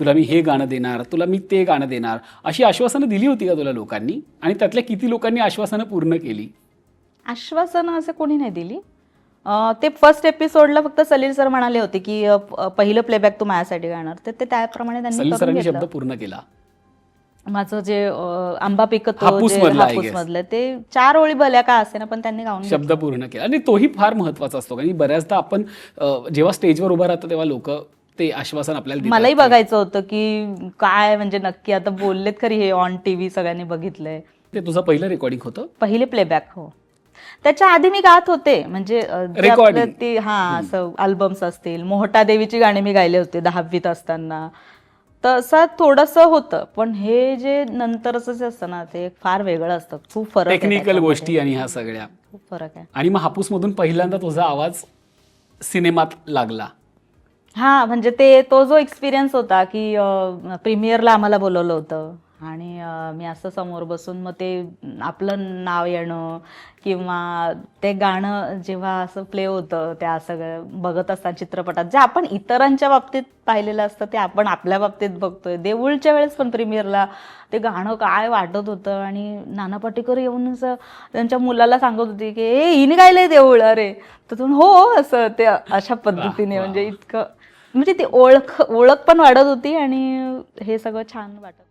तुला मी हे गाणं देणार, तुला मी ते गाणं देणार, अशी आश्वासनं दिली होती का तुला लोकांनी? आणि त्यातल्या किती लोकांनी आश्वासनं पूर्ण केली? आश्वासनं असं कोणी नाही दिली. ते फर्स्ट एपिसोडला फक्त सलील सर म्हणाले होते की पहिलं प्लेबॅक तू माझ्यासाठी गाणार, तर ते त्याप्रमाणे त्यांनी सलील करून सरांनी शब्द घेतलं. पूर्ण केला. माझं जे आंबा पिकतो हापूस जे मधलं, I हापूस guess. मधलं, ते 4 ओळी भल्या का असे ना, पण त्यांनी गाऊन शब्द घेतलं. पूर्ण केला आणि तोही फार महत्वाचा असतो. कारण बऱ्याचदा आपण जेव्हा स्टेजवर उभं राहतो तेव्हा लोक ते आश्वासन आपल्याला देतात. मलाही बघायचं होतं की काय म्हणजे नक्की आता बोललेत खरी हे ऑन टीव्ही सगळ्यांनी बघितलंय. ते तुझं पहिलं रेकॉर्डिंग होतं? पहिले प्लेबॅक. हो, त्याच्या आधी मी गात होते म्हणजे जे Recording. आपलं ते असं अल्बम्स असतील, मोहटा देवीची गाणी मी गायले होते 10वीत असताना, तसं थोडंसं होतं. पण हे जे नंतरचं जे असतं ना, ते फार वेगळं असतं. खूप फरक आहे टेक्निकल त्याच्यामध्ये. गोष्टी आणि ह्या सगळ्या. खूप फरक आहे. आणि मग हापूसमधून पहिल्यांदा तुझा आवाज सिनेमात लागला. म्हणजे तो जो एक्सपिरियन्स होता की प्रीमियरला आम्हाला बोलवलं होतं आणि मी असं समोर बसून मग ते आपलं नाव येणं किंवा ते गाणं जेव्हा असं प्ले होतं, त्या सगळं बघत असताना चित्रपटात जे आपण इतरांच्या बाबतीत पाहिलेलं असतं ते आपण आपल्या बाबतीत बघतोय. देऊळच्या वेळेस पण प्रीमियरला ते गाणं काय वाटत होतं आणि नाना पाटेकर येऊन असं त्यांच्या मुलाला सांगत होती की ए हिने गायलंय देऊळ, अरे तर तो हो असं ते अशा पद्धतीने म्हणजे इतकं म्हणजे ती ओळख पण वाढत होती आणि हे सगळं छान वाटत.